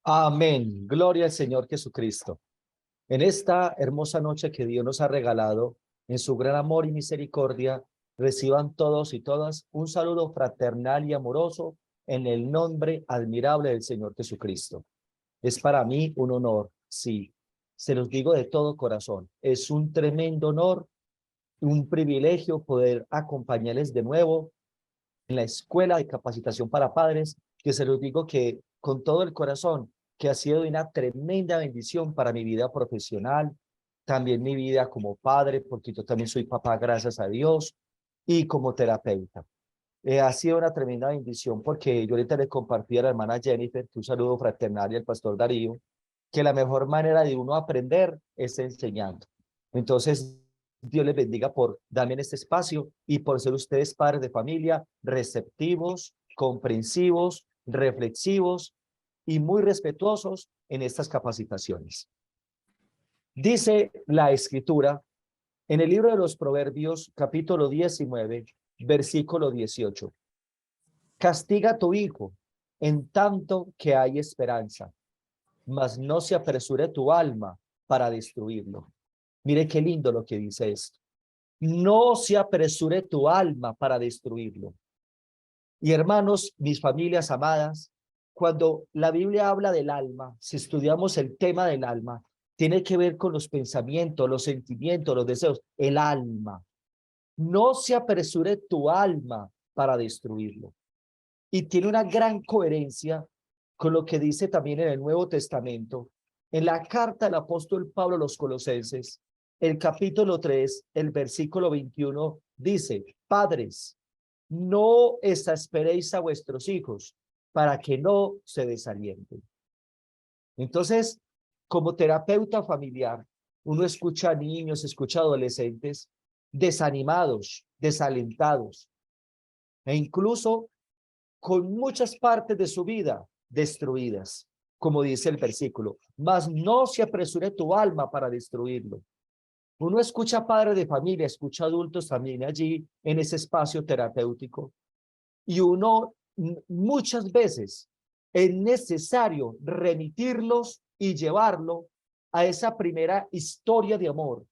Amén. Gloria al Señor Jesucristo. En esta hermosa noche que Dios nos ha regalado, en su gran amor y misericordia, reciban todos y todas un saludo fraternal y amoroso en el nombre admirable del Señor Jesucristo. Es para mí un honor, sí, se los digo de todo corazón. Es un tremendo honor, un privilegio poder acompañarles de nuevo en la Escuela de Capacitación para Padres, que se los digo que con todo el corazón, que ha sido una tremenda bendición para mi vida profesional, también mi vida como padre, porque yo también soy papá, gracias a Dios, y como terapeuta. Ha sido una tremenda bendición porque yo ahorita le compartí a la hermana Jennifer, que un saludo fraternal, y al pastor Darío, que la mejor manera de uno aprender es enseñando. Entonces, Dios les bendiga por darme en este espacio y por ser ustedes padres de familia receptivos, comprensivos, reflexivos y muy respetuosos en estas capacitaciones. Dice la Escritura en el libro de los Proverbios, capítulo 19, versículo 18. Castiga a tu hijo en tanto que hay esperanza, mas no se apresure tu alma para destruirlo. Mire qué lindo lo que dice esto. No se apresure tu alma para destruirlo. Y hermanos, mis familias amadas, cuando la Biblia habla del alma, si estudiamos el tema del alma, tiene que ver con los pensamientos, los sentimientos, los deseos, el alma. No se apresure tu alma para destruirlo. Y tiene una gran coherencia con lo que dice también en el Nuevo Testamento, en la carta del apóstol Pablo a los Colosenses, el capítulo 3, el versículo 21, dice: Padres, no exasperéis a vuestros hijos para que no se desalienten. Entonces, como terapeuta familiar, uno escucha a niños, escucha a adolescentes desanimados, desalentados, e incluso con muchas partes de su vida destruidas, como dice el versículo, mas no se apresure tu alma para destruirlo. Uno escucha padres de familia, escucha adultos también allí en ese espacio terapéutico, y uno muchas veces es necesario remitirlos y llevarlo a esa primera historia de amor,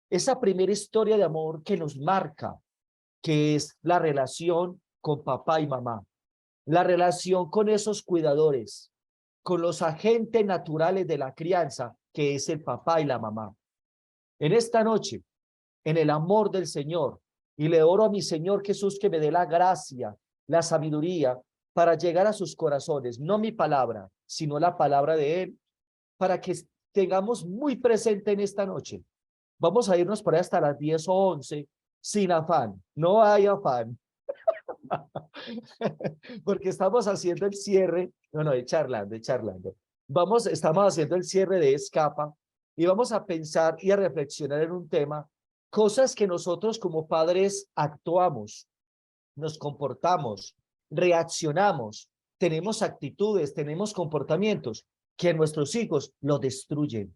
esa primera historia de amor que nos marca, que es la relación con papá y mamá, la relación con esos cuidadores, con los agentes naturales de la crianza, que es el papá y la mamá. En esta noche, en el amor del Señor, y le oro a mi Señor Jesús que me dé la gracia, la sabiduría para llegar a sus corazones, no mi palabra, sino la palabra de Él, para que tengamos muy presente en esta noche. Vamos a irnos por ahí hasta las 10 o 11 sin afán, no hay afán, porque estamos haciendo el cierre, no, charlando, charlando. Estamos haciendo el cierre de Escapa y vamos a pensar y a reflexionar en un tema, cosas que nosotros como padres actuamos, nos comportamos, reaccionamos, tenemos actitudes, tenemos comportamientos que nuestros hijos lo destruyen,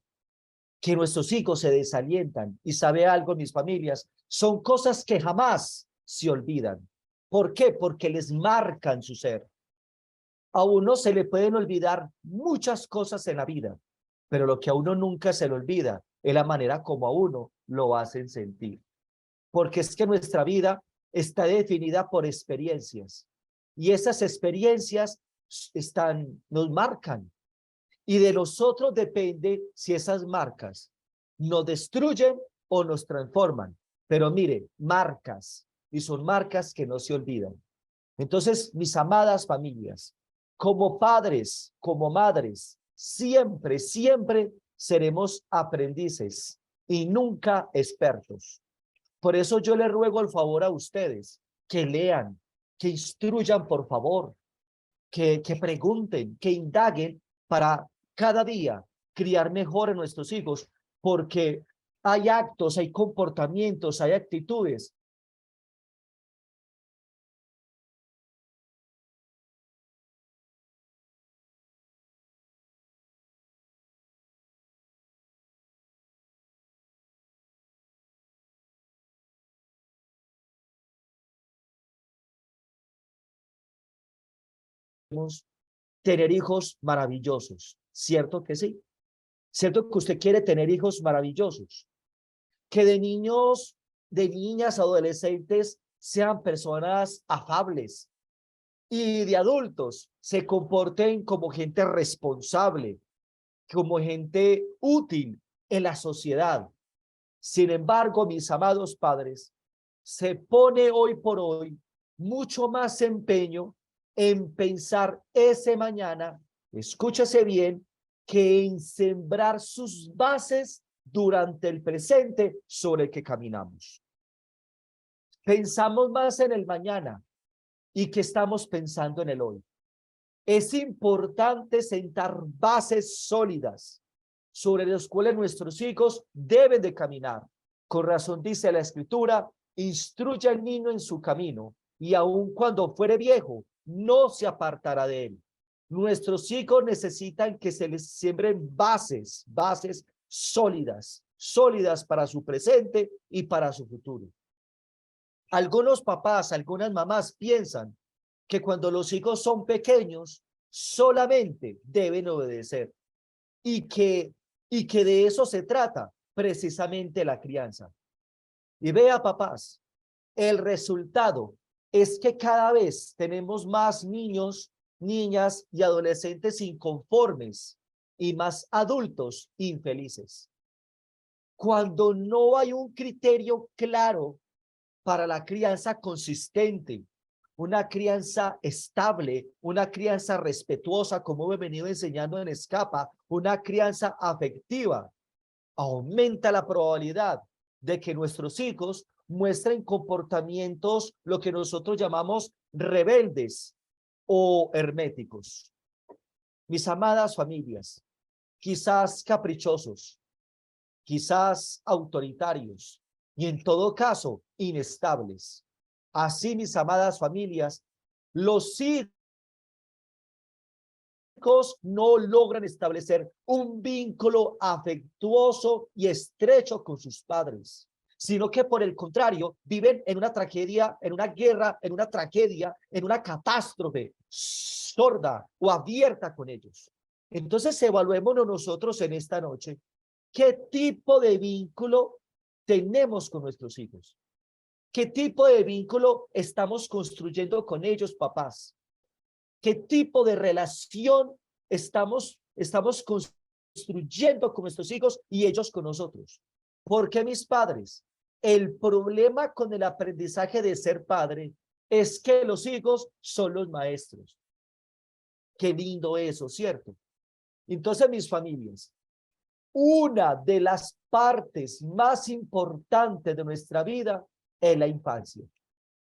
que nuestros hijos se desalientan. Y sabe algo, mis familias, son cosas que jamás se olvidan. ¿Por qué? Porque les marcan su ser. A uno se le pueden olvidar muchas cosas en la vida, pero lo que a uno nunca se le olvida es la manera como a uno lo hacen sentir. Porque es que nuestra vida está definida por experiencias y esas experiencias nos marcan, y de nosotros depende si esas marcas nos destruyen o nos transforman. Pero mire, marcas, y son marcas que no se olvidan. Entonces, mis amadas familias, como padres, como madres, siempre, siempre seremos aprendices y nunca expertos. Por eso yo le ruego el favor a ustedes que lean, que instruyan, por favor, que pregunten, que indaguen para cada día criar mejor a nuestros hijos, porque hay actos, hay comportamientos, hay actitudes tener hijos maravillosos, ¿cierto que sí? ¿Cierto que usted quiere tener hijos maravillosos? Que de niños, de niñas, adolescentes sean personas afables y de adultos se comporten como gente responsable, como gente útil en la sociedad. Sin embargo, mis amados padres, se pone hoy por hoy mucho más empeño en pensar ese mañana, escúchese bien, que en sembrar sus bases durante el presente sobre el que caminamos. Pensamos más en el mañana y que estamos pensando en el hoy. Es importante sentar bases sólidas sobre los cuales nuestros hijos deben de caminar. Con razón dice la Escritura, instruye al niño en su camino, y aun cuando fuere viejo, no se apartará de él. Nuestros hijos necesitan que se les siembren bases sólidas para su presente y para su futuro. Algunos papás, algunas mamás piensan que cuando los hijos son pequeños, solamente deben obedecer y que de eso se trata precisamente la crianza. Y vea, papás, el resultado es que cada vez tenemos más niños, niñas y adolescentes inconformes y más adultos infelices. Cuando no hay un criterio claro para la crianza consistente, una crianza estable, una crianza respetuosa, como he venido enseñando en Escapa, una crianza afectiva, aumenta la probabilidad de que nuestros hijos muestren comportamientos, lo que nosotros llamamos rebeldes o herméticos. Mis amadas familias, quizás caprichosos, quizás autoritarios y en todo caso inestables. Así, mis amadas familias, los hijos no logran establecer un vínculo afectuoso y estrecho con sus padres, sino que por el contrario viven en una tragedia, en una guerra, en una tragedia, en una catástrofe sorda o abierta con ellos. Entonces evaluémonos nosotros en esta noche qué tipo de vínculo tenemos con nuestros hijos. ¿Qué tipo de vínculo estamos construyendo con ellos, papás? ¿Qué tipo de relación estamos construyendo con nuestros hijos y ellos con nosotros? Porque mis padres, el problema con el aprendizaje de ser padre es que los hijos son los maestros. Qué lindo eso, ¿cierto? Entonces, mis familias, una de las partes más importantes de nuestra vida es la infancia.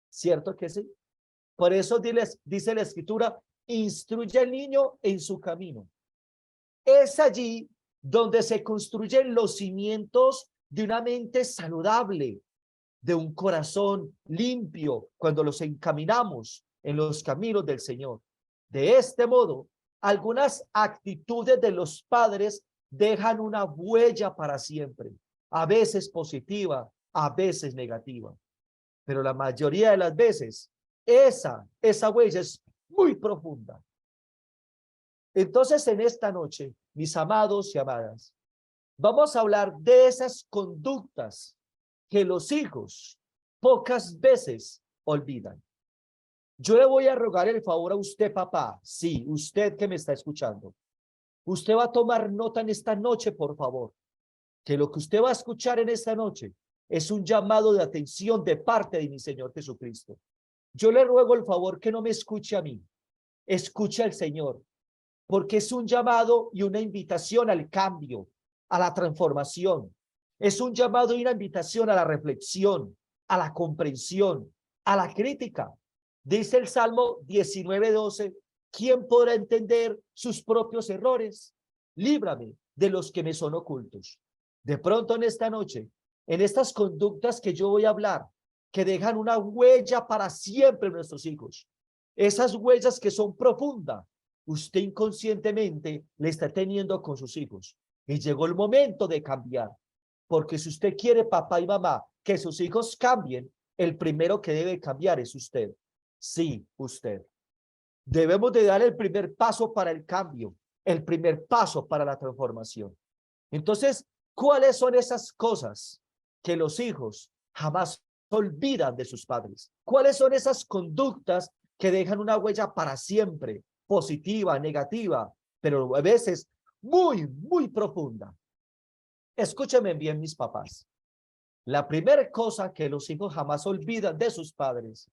¿Cierto que sí? Por eso dice la Escritura, instruye al niño en su camino. Es allí donde se construyen los cimientos de una mente saludable, de un corazón limpio, cuando los encaminamos en los caminos del Señor. De este modo, algunas actitudes de los padres dejan una huella para siempre, a veces positiva, a veces negativa, pero la mayoría de las veces esa huella es muy profunda. Entonces, en esta noche, mis amados y amadas, vamos a hablar de esas conductas que los hijos pocas veces olvidan. Yo le voy a rogar el favor a usted, papá, sí, usted que me está escuchando. Usted va a tomar nota en esta noche, por favor, que lo que usted va a escuchar en esta noche es un llamado de atención de parte de mi Señor Jesucristo. Yo le ruego el favor que no me escuche a mí, escuche al Señor, porque es un llamado y una invitación al cambio, a la transformación. Es un llamado y una invitación a la reflexión, a la comprensión, a la crítica. Dice el Salmo 19:12, ¿quién podrá entender sus propios errores? Líbrame de los que me son ocultos. De pronto en esta noche, en estas conductas que yo voy a hablar, que dejan una huella para siempre en nuestros hijos, esas huellas que son profundas, usted inconscientemente le está teniendo con sus hijos. Y llegó el momento de cambiar. Porque si usted quiere, papá y mamá, que sus hijos cambien, el primero que debe cambiar es usted. Sí, usted. Debemos de dar el primer paso para el cambio, el primer paso para la transformación. Entonces, ¿cuáles son esas cosas que los hijos jamás olvidan de sus padres? ¿Cuáles son esas conductas que dejan una huella para siempre, positiva, negativa, pero a veces muy, muy profunda? Escúchenme bien, mis papás. La primera cosa que los hijos jamás olvidan de sus padres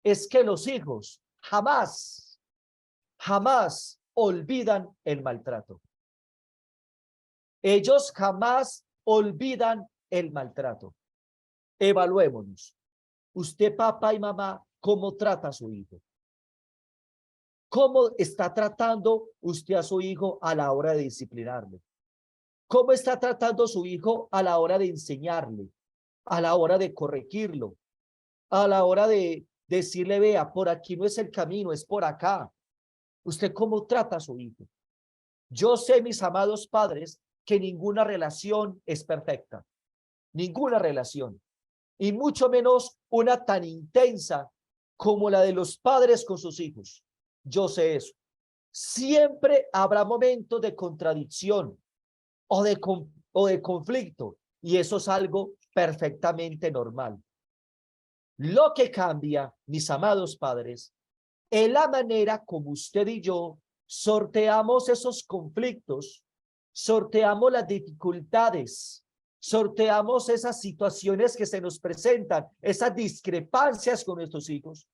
es que los hijos jamás, jamás olvidan el maltrato. Ellos jamás olvidan el maltrato. Evaluémonos. Usted, papá y mamá, ¿cómo trata a su hijo? ¿Cómo está tratando usted a su hijo a la hora de disciplinarle? ¿Cómo está tratando a su hijo a la hora de enseñarle? A la hora de corregirlo, a la hora de decirle, vea, por aquí no es el camino, es por acá. ¿Usted cómo trata a su hijo? Yo sé, mis amados padres, que ninguna relación es perfecta, ninguna relación, y mucho menos una tan intensa como la de los padres con sus hijos. Yo sé eso. Siempre habrá momentos de contradicción o de conflicto, y eso es algo perfectamente normal. Lo que cambia, mis amados padres, es la manera como usted y yo sorteamos esos conflictos, sorteamos las dificultades, sorteamos esas situaciones que se nos presentan, esas discrepancias con nuestros hijos,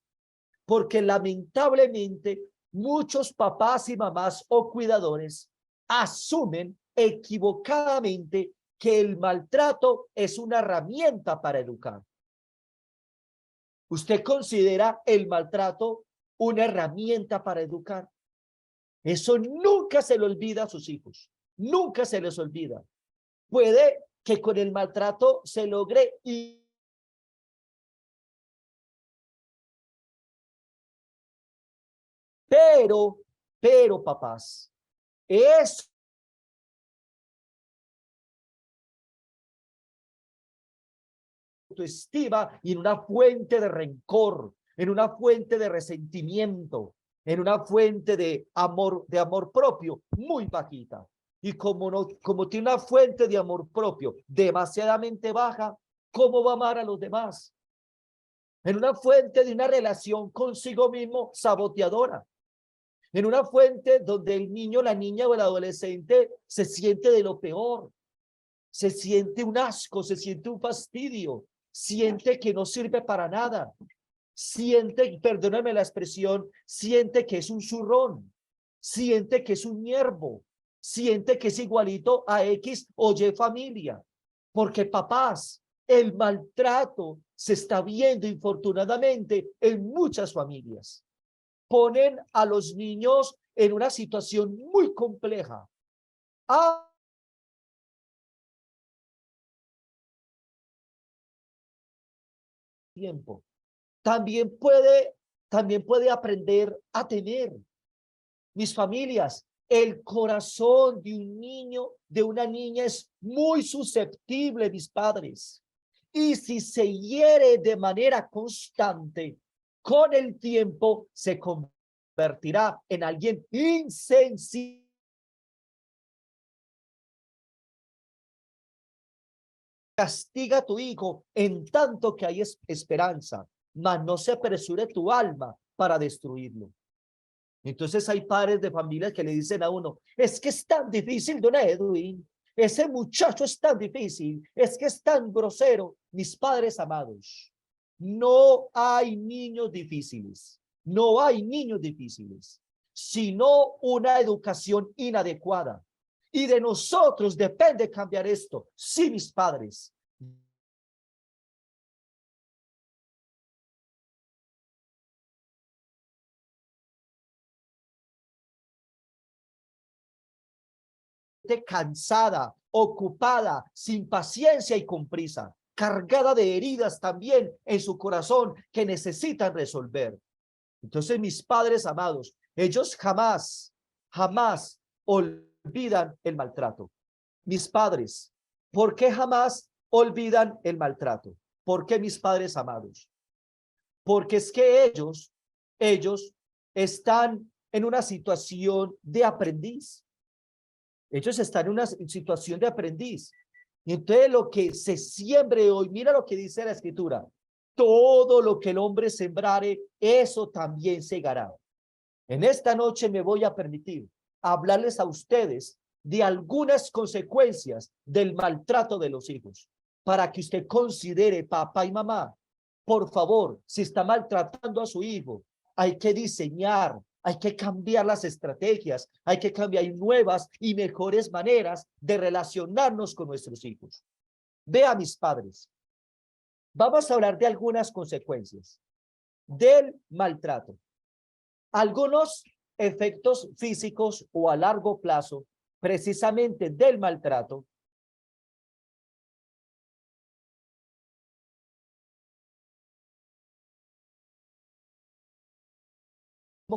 porque lamentablemente muchos papás y mamás o cuidadores asumen equivocadamente que el maltrato es una herramienta para educar. ¿Usted considera el maltrato una herramienta para educar? Eso nunca se le olvida a sus hijos, nunca se les olvida. Puede que con el maltrato se logre pero papás, es autoestima y en una fuente de rencor, en una fuente de resentimiento, en una fuente de amor propio muy bajita. Y como tiene una fuente de amor propio demasiadamente baja, ¿cómo va a amar a los demás? En una fuente de una relación consigo mismo saboteadora. En una fuente donde el niño, la niña o el adolescente se siente de lo peor, se siente un asco, se siente un fastidio, siente que no sirve para nada, siente, perdóname la expresión, siente que es un zurrón, siente que es un hierbo, siente que es igualito a X o Y familia. Porque papás, el maltrato se está viendo infortunadamente en muchas familias. Ponen a los niños en una situación muy compleja. Tiempo. También puede, también puede aprender a temer. Mis familias, el corazón de un niño, de una niña es muy susceptible, mis padres. Y si se hiere de manera constante, con el tiempo se convertirá en alguien insensible. Castiga a tu hijo en tanto que hay esperanza, mas no se apresure tu alma para destruirlo. Entonces hay padres de familia que le dicen a uno, es que es tan difícil, don Edwin, ese muchacho es tan difícil, es que es tan grosero. Mis padres amados, no hay niños difíciles, no hay niños difíciles, sino una educación inadecuada. Y de nosotros depende cambiar esto. Sí, mis padres. Cansada, ocupada, sin paciencia y con prisa, cargada de heridas también en su corazón que necesitan resolver. Entonces, mis padres amados, ellos jamás, jamás olvidan el maltrato. Mis padres, ¿por qué jamás olvidan el maltrato? ¿Por qué mis padres amados? Porque es que ellos están en una situación de aprendiz. Ellos están en una situación de aprendiz. Y entonces lo que se siembre hoy, mira lo que dice la Escritura, todo lo que el hombre sembrare, eso también segará. En esta noche me voy a permitir hablarles a ustedes de algunas consecuencias del maltrato de los hijos, para que usted considere, papá y mamá, por favor, si está maltratando a su hijo, hay que diseñar, hay que cambiar las estrategias, hay que cambiar nuevas y mejores maneras de relacionarnos con nuestros hijos. Vea, mis padres, vamos a hablar de algunas consecuencias del maltrato. Algunos efectos físicos o a largo plazo, precisamente del maltrato,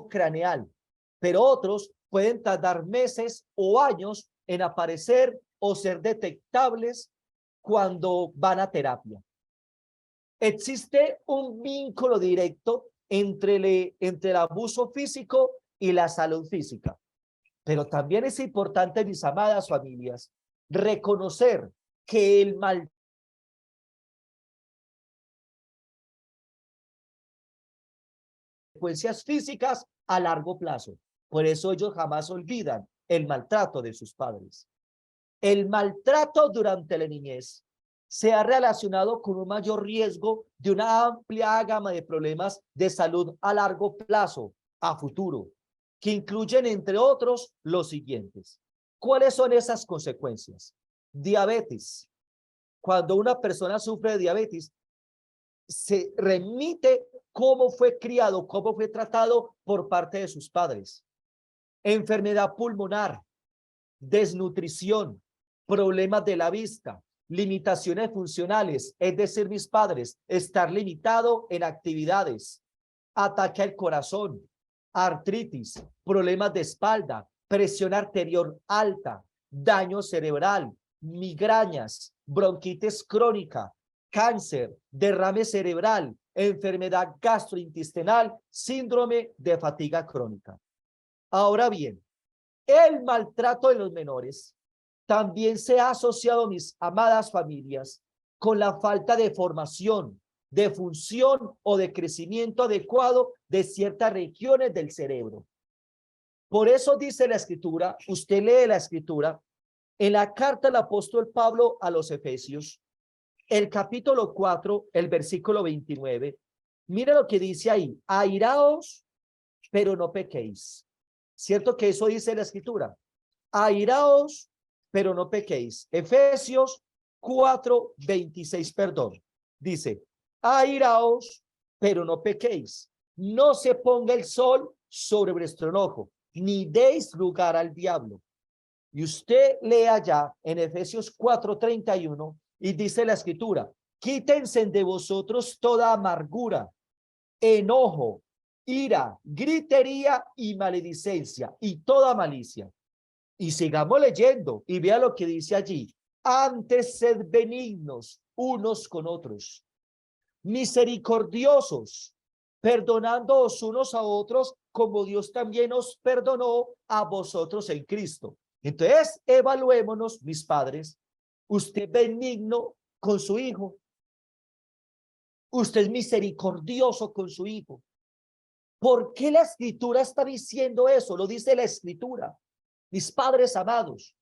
craneal, pero otros pueden tardar meses o años en aparecer o ser detectables cuando van a terapia. Existe un vínculo directo entre el abuso físico y la salud física, pero también es importante, mis amadas familias, reconocer que el mal consecuencias físicas a largo plazo. Por eso ellos jamás olvidan el maltrato de sus padres. El maltrato durante la niñez se ha relacionado con un mayor riesgo de una amplia gama de problemas de salud a largo plazo, a futuro, que incluyen, entre otros, los siguientes. ¿Cuáles son esas consecuencias? Diabetes. Cuando una persona sufre de diabetes, se remite cómo fue criado, cómo fue tratado por parte de sus padres. Enfermedad pulmonar, desnutrición, problemas de la vista, limitaciones funcionales, es decir, mis padres, estar limitado en actividades, ataque al corazón, artritis, problemas de espalda, presión arterial alta, daño cerebral, migrañas, bronquitis crónica, cáncer, derrame cerebral, enfermedad gastrointestinal, síndrome de fatiga crónica. Ahora bien, el maltrato de los menores también se ha asociado, mis amadas familias, con la falta de formación, de función o de crecimiento adecuado de ciertas regiones del cerebro. Por eso dice la Escritura, usted lee la Escritura, en la carta del apóstol Pablo a los Efesios, el capítulo 4, el versículo 29, mira lo que dice ahí, airaos, pero no pequéis. ¿Cierto que eso dice la Escritura? Airaos, pero no pequéis. Efesios 4, 26, perdón. Dice, airaos, pero no pequéis. No se ponga el sol sobre vuestro enojo, ni deis lugar al diablo. Y usted lee allá en Efesios 4:31 y dice la Escritura, quítense de vosotros toda amargura, enojo, ira, gritería y maledicencia y toda malicia. Y sigamos leyendo y vea lo que dice allí. Antes sed benignos unos con otros, misericordiosos, perdonándoos unos a otros como Dios también os perdonó a vosotros en Cristo. Entonces, evaluémonos, mis padres, usted es benigno con su hijo, usted es misericordioso con su hijo. ¿Por qué la Escritura está diciendo eso? Lo dice la Escritura. Mis padres amados,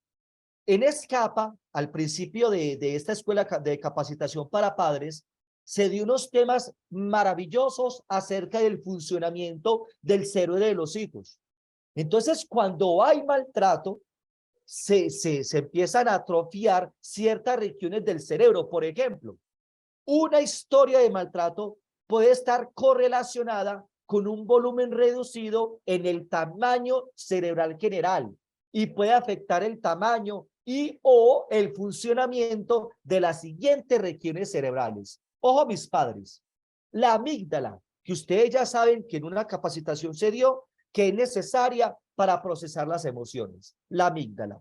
en Escapa, al principio de esta escuela de capacitación para padres, se dio unos temas maravillosos acerca del funcionamiento del cerebro de los hijos. Entonces, cuando hay maltrato, se empiezan a atrofiar ciertas regiones del cerebro. Por ejemplo, una historia de maltrato puede estar correlacionada con un volumen reducido en el tamaño cerebral general y puede afectar el tamaño y o el funcionamiento de las siguientes regiones cerebrales. Ojo, mis padres, la amígdala, que ustedes ya saben que en una capacitación se dio, que es necesaria para procesar las emociones, la amígdala.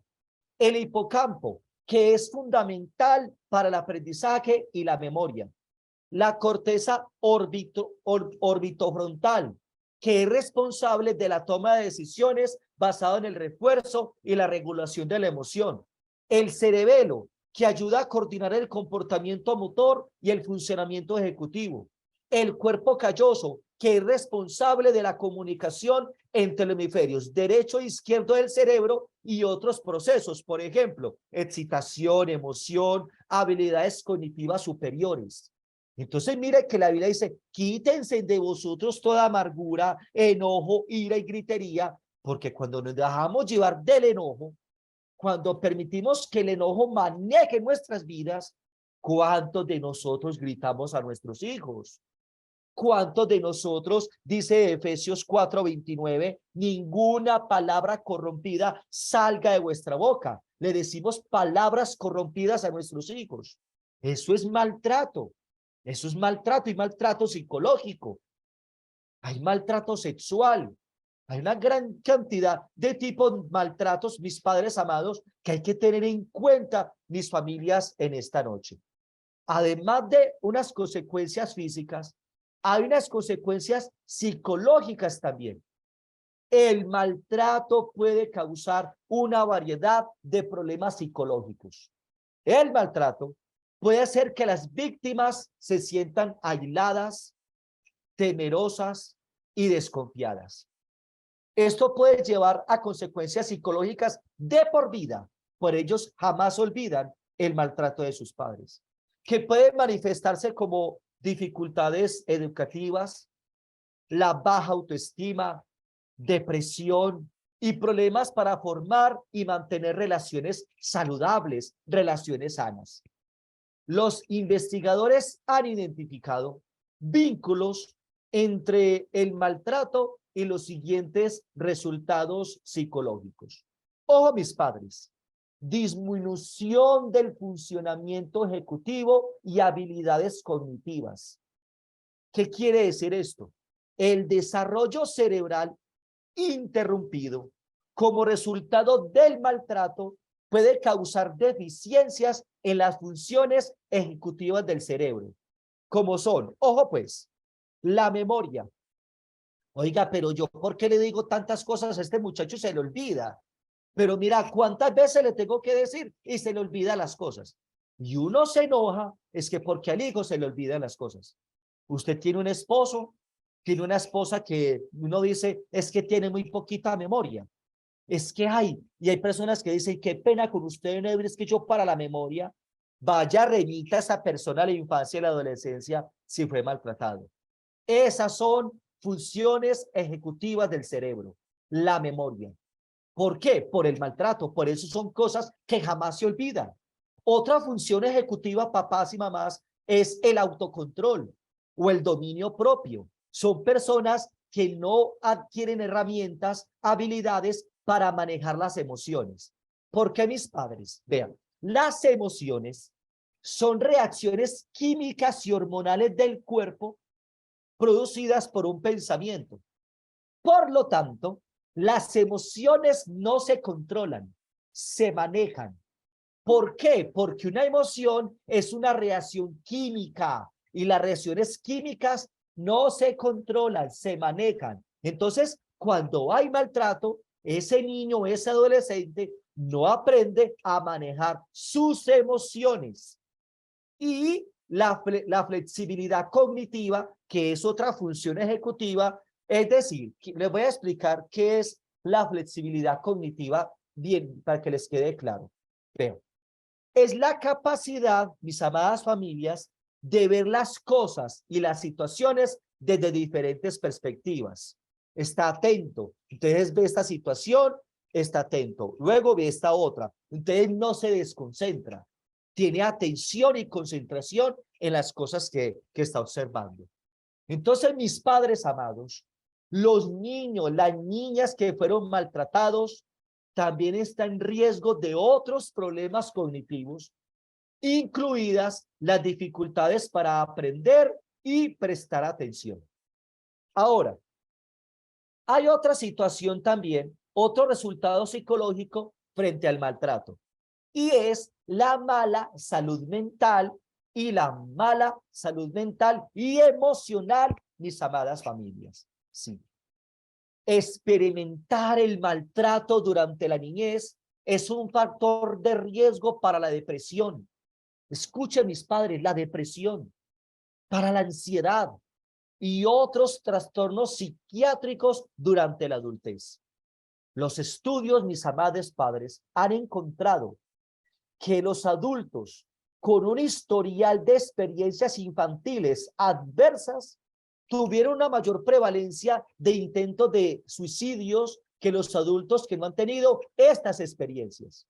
El hipocampo, que es fundamental para el aprendizaje y la memoria. La corteza orbitofrontal, que es responsable de la toma de decisiones basado en el refuerzo y la regulación de la emoción. El cerebelo, que ayuda a coordinar el comportamiento motor y el funcionamiento ejecutivo. El cuerpo calloso, que es responsable de la comunicación entre los hemisferios derecho e izquierdo del cerebro y otros procesos, por ejemplo, excitación, emoción, habilidades cognitivas superiores. Entonces, mire que la Biblia dice, quítense de vosotros toda amargura, enojo, ira y gritería, porque cuando nos dejamos llevar del enojo, cuando permitimos que el enojo maneje nuestras vidas, ¿cuántos de nosotros gritamos a nuestros hijos? ¿Cuántos de nosotros, dice Efesios 4:29, ninguna palabra corrompida salga de vuestra boca? Le decimos palabras corrompidas a nuestros hijos. Eso es maltrato. Eso es maltrato y maltrato psicológico. Hay maltrato sexual. Hay una gran cantidad de tipos de maltratos, mis padres amados, que hay que tener en cuenta, mis familias, en esta noche. Además de unas consecuencias físicas, hay unas consecuencias psicológicas también. El maltrato puede causar una variedad de problemas psicológicos. El maltrato puede hacer que las víctimas se sientan aisladas, temerosas y desconfiadas. Esto puede llevar a consecuencias psicológicas de por vida. Por ellos jamás olvidan el maltrato de sus padres, que pueden manifestarse como dificultades educativas, la baja autoestima, depresión y problemas para formar y mantener relaciones saludables, relaciones sanas. Los investigadores han identificado vínculos entre el maltrato y los siguientes resultados psicológicos. Ojo, mis padres, disminución del funcionamiento ejecutivo y habilidades cognitivas. ¿Qué quiere decir esto? El desarrollo cerebral interrumpido como resultado del maltrato puede causar deficiencias en las funciones ejecutivas del cerebro, como son, ojo pues, la memoria. Oiga, pero yo, ¿por qué le digo tantas cosas a este muchacho? Se le olvida. Pero mira, ¿cuántas veces le tengo que decir? Y se le olvida las cosas. Y uno se enoja, es que porque al hijo se le olvidan las cosas. Usted tiene un esposo, tiene una esposa que uno dice, es que tiene muy poquita memoria. Es que hay, y hay personas que dicen, qué pena con usted, no es que yo para la memoria, vaya, remita a esa persona a la infancia y la adolescencia si fue maltratado. Esas son funciones ejecutivas del cerebro, la memoria. ¿Por qué? Por el maltrato. Por eso son cosas que jamás se olvidan. Otra función ejecutiva, papás y mamás, es el autocontrol o el dominio propio. Son personas que no adquieren herramientas, habilidades para manejar las emociones. ¿Por qué, mis padres? Vean, las emociones son reacciones químicas y hormonales del cuerpo producidas por un pensamiento. Por lo tanto, las emociones no se controlan, se manejan. ¿Por qué? Porque una emoción es una reacción química y las reacciones químicas no se controlan, se manejan. Entonces, cuando hay maltrato, ese niño o ese adolescente no aprende a manejar sus emociones. Y la flexibilidad cognitiva, que es otra función ejecutiva, es decir, les voy a explicar qué es la flexibilidad cognitiva, bien, para que les quede claro. Veo. Es la capacidad, mis amadas familias, de ver las cosas y las situaciones desde diferentes perspectivas. Está atento. Entonces ve esta situación, está atento. Luego ve esta otra. Entonces no se desconcentra. Tiene atención y concentración en las cosas que está observando. Entonces, mis padres amados, los niños, las niñas que fueron maltratados, también están en riesgo de otros problemas cognitivos, incluidas las dificultades para aprender y prestar atención. Ahora, hay otra situación también, otro resultado psicológico frente al maltrato, y es la mala salud mental y la mala salud mental y emocional, mis amadas familias. Sí. experimentar el maltrato durante la niñez es un factor de riesgo para la depresión. Escuchen mis padres, la depresión, para la ansiedad y otros trastornos psiquiátricos durante la adultez. Los estudios, mis amados padres, han encontrado que los adultos con un historial de experiencias infantiles adversas tuvieron una mayor prevalencia de intentos de suicidios que los adultos que no han tenido estas experiencias.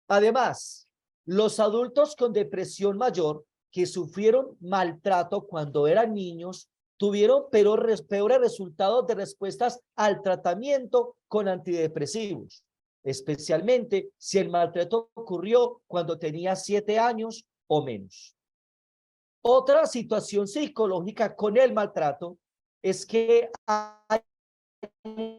Además, los adultos con depresión mayor que sufrieron maltrato cuando eran niños tuvieron peores resultados de respuestas al tratamiento con antidepresivos, especialmente si el maltrato ocurrió cuando tenía 7 años o menos. Otra situación psicológica con el maltrato es que hay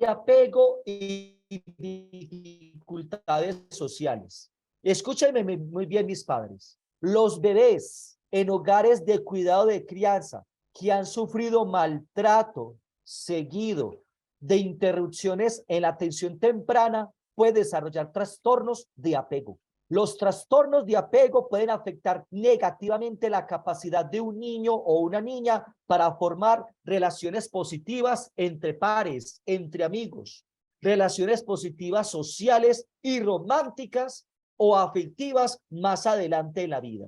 apego y dificultades sociales. Escúchenme muy bien, mis padres. Los bebés en hogares de cuidado de crianza que han sufrido maltrato seguido de interrupciones en la atención temprana pueden desarrollar trastornos de apego. Los trastornos de apego pueden afectar negativamente la capacidad de un niño o una niña para formar relaciones positivas entre pares, entre amigos, relaciones positivas sociales y románticas o afectivas más adelante en la vida.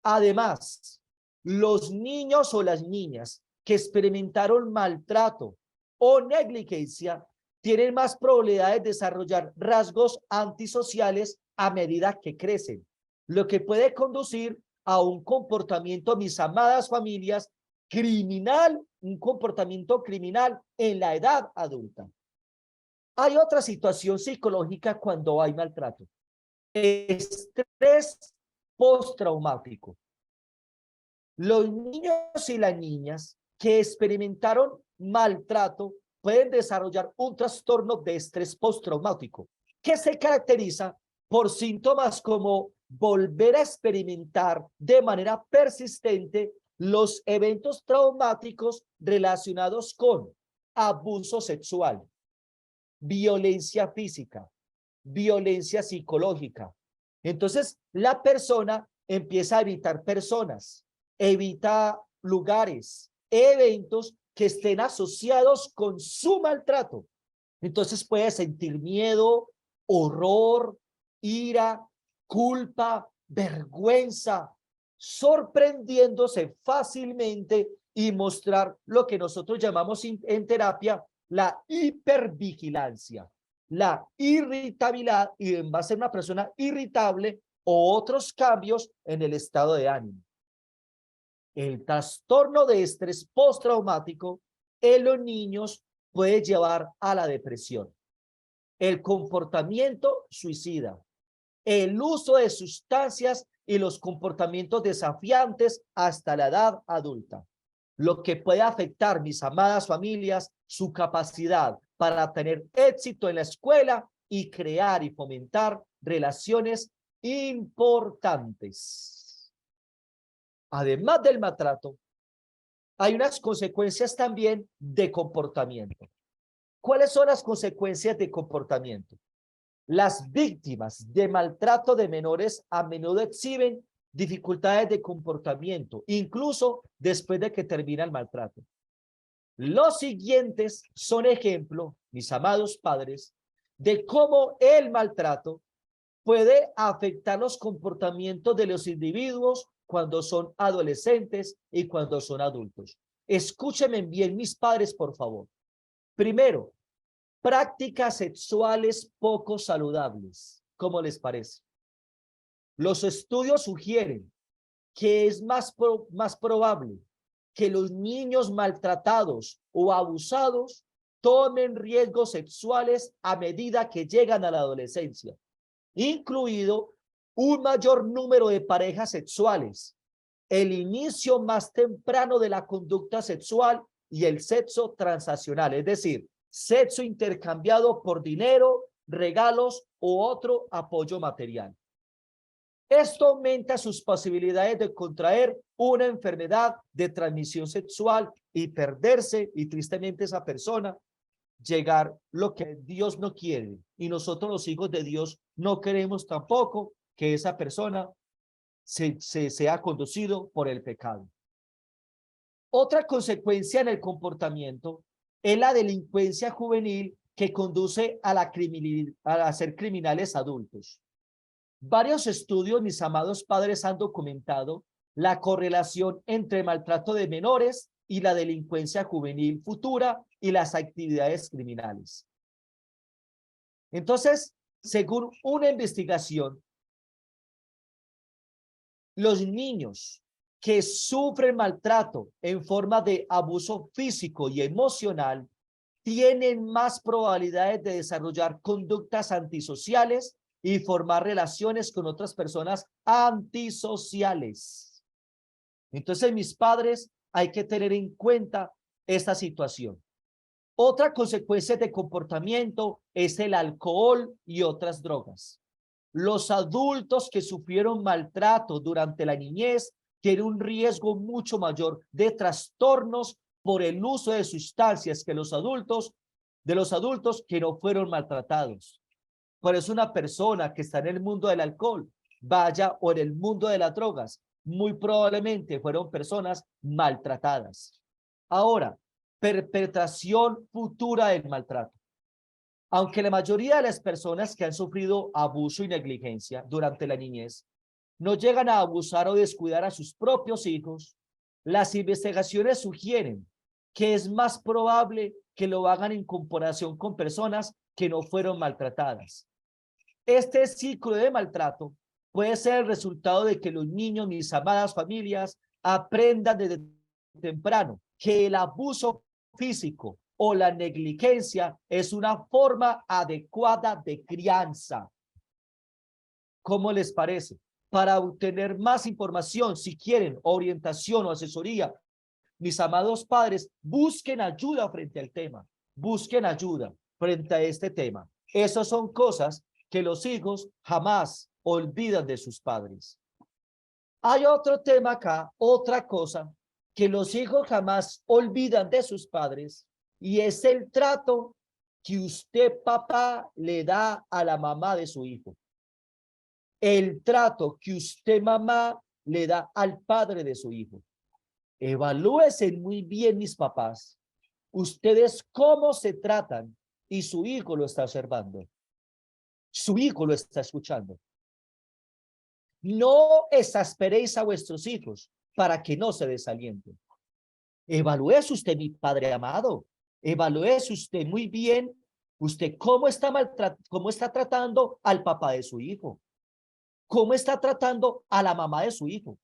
Además, los niños o las niñas que experimentaron maltrato o negligencia tienen más probabilidades de desarrollar rasgos antisociales a medida que crecen, lo que puede conducir a un comportamiento, mis amadas familias, criminal, un comportamiento criminal en la edad adulta. Hay otra situación psicológica cuando hay maltrato. Estrés postraumático. Los niños y las niñas que experimentaron maltrato pueden desarrollar un trastorno de estrés postraumático que se caracteriza por síntomas como volver a experimentar de manera persistente los eventos traumáticos relacionados con abuso sexual, violencia física, violencia psicológica. Entonces, la persona empieza a evitar personas, evita lugares, eventos que estén asociados con su maltrato. Entonces puede sentir miedo, horror, ira, culpa, vergüenza, sorprendiéndose fácilmente y mostrar lo que nosotros llamamos en terapia la hipervigilancia, la irritabilidad, y va a ser una persona irritable o otros cambios en el estado de ánimo. El trastorno de estrés postraumático en los niños puede llevar a la depresión, el comportamiento suicida, el uso de sustancias y los comportamientos desafiantes hasta la edad adulta, lo que puede afectar, mis amadas familias, su capacidad para tener éxito en la escuela y crear y fomentar relaciones importantes. Además del maltrato, hay unas consecuencias también de comportamiento. ¿Cuáles son las consecuencias de comportamiento? Las víctimas de maltrato de menores a menudo exhiben dificultades de comportamiento, incluso después de que termina el maltrato. Los siguientes son ejemplo, mis amados padres, de cómo el maltrato puede afectar los comportamientos de los individuos cuando son adolescentes y cuando son adultos. Escúchenme bien, mis padres, por favor. Primero, prácticas sexuales poco saludables. ¿Cómo les parece? Los estudios sugieren que es más probable que los niños maltratados o abusados tomen riesgos sexuales a medida que llegan a la adolescencia, incluido un mayor número de parejas sexuales, el inicio más temprano de la conducta sexual y el sexo transaccional, es decir, sexo intercambiado por dinero, regalos u otro apoyo material. Esto aumenta sus posibilidades de contraer una enfermedad de transmisión sexual y perderse, y tristemente esa persona llegar lo que Dios no quiere. Y nosotros los hijos de Dios no queremos tampoco que esa persona sea conducido por el pecado. Otra consecuencia en el comportamiento es la delincuencia juvenil que conduce a a ser criminales adultos. Varios estudios, mis amados padres, han documentado la correlación entre el maltrato de menores y la delincuencia juvenil futura y las actividades criminales. Entonces, según una investigación, los niños que sufren maltrato en forma de abuso físico y emocional tienen más probabilidades de desarrollar conductas antisociales y formar relaciones con otras personas antisociales. Entonces, mis padres, hay que tener en cuenta esta situación. Otra consecuencia de comportamiento es el alcohol y otras drogas. Los adultos que sufrieron maltrato durante la niñez tienen un riesgo mucho mayor de trastornos por el uso de sustancias que los adultos que no fueron maltratados. Por eso una persona que está en el mundo del alcohol, vaya, o en el mundo de las drogas, muy probablemente fueron personas maltratadas. Ahora, perpetración futura del maltrato. Aunque la mayoría de las personas que han sufrido abuso y negligencia durante la niñez no llegan a abusar o descuidar a sus propios hijos, las investigaciones sugieren que es más probable que lo hagan en comparación con personas que no fueron maltratadas. Este ciclo de maltrato puede ser el resultado de que los niños, mis amadas familias, aprendan desde temprano que el abuso físico o la negligencia es una forma adecuada de crianza. ¿Cómo les parece? Para obtener más información, si quieren orientación o asesoría, mis amados padres, busquen ayuda frente al tema, busquen ayuda frente a este tema. Esas son cosas que los hijos jamás olvidan de sus padres. Hay otro tema acá, otra cosa que los hijos jamás olvidan de sus padres, y es el trato que usted, papá, le da a la mamá de su hijo. El trato que usted, mamá, le da al padre de su hijo. Evalúense muy bien, mis papás, ustedes cómo se tratan, y su hijo lo está observando. Su hijo lo está escuchando. No exasperéis a vuestros hijos para que no se desalienten. Evalúese usted, mi padre amado. Evalúese usted muy bien, usted cómo está tratando al papá de su hijo. ¿Cómo está tratando a la mamá de su hijo?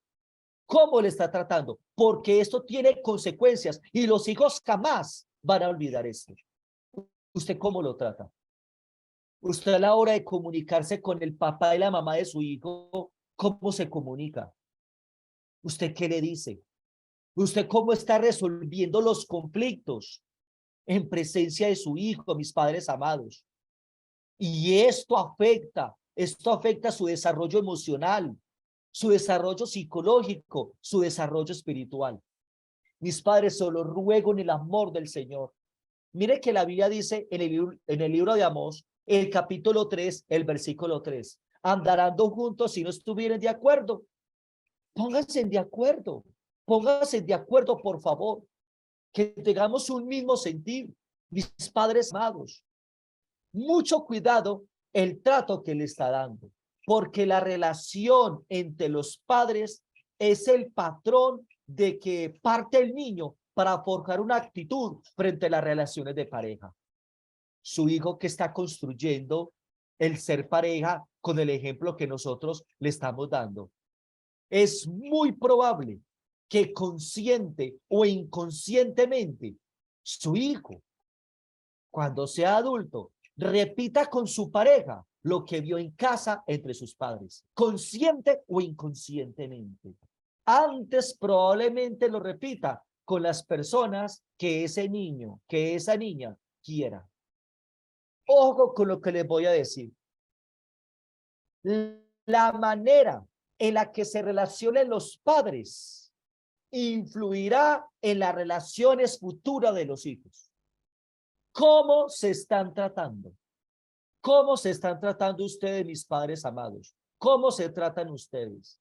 ¿Cómo le está tratando? Porque esto tiene consecuencias y los hijos jamás van a olvidar esto. ¿Usted cómo lo trata? Usted a la hora de comunicarse con el papá y la mamá de su hijo, ¿cómo se comunica? ¿Usted qué le dice? ¿Usted cómo está resolviendo los conflictos en presencia de su hijo, mis padres amados? Y esto afecta su desarrollo emocional, su desarrollo psicológico, su desarrollo espiritual. Mis padres, solo ruego en el amor del Señor. Mire que la Biblia dice en el libro de Amós, el capítulo 3, el versículo 3, andarán dos juntos si no estuvieran de acuerdo. Pónganse de acuerdo, pónganse de acuerdo, por favor, que tengamos un mismo sentir, mis padres amados. Mucho cuidado el trato que le está dando, porque la relación entre los padres es el patrón de que parte el niño para forjar una actitud frente a las relaciones de pareja. Su hijo que está construyendo el ser pareja con el ejemplo que nosotros le estamos dando. Es muy probable que consciente o inconscientemente su hijo, cuando sea adulto, repita con su pareja lo que vio en casa entre sus padres, consciente o inconscientemente. Antes probablemente lo repita con las personas que ese niño, que esa niña quiera. Ojo con lo que les voy a decir. La manera en la que se relacionen los padres influirá en las relaciones futuras de los hijos. ¿Cómo se están tratando? ¿Cómo se están tratando ustedes, mis padres amados? ¿Cómo se tratan ustedes?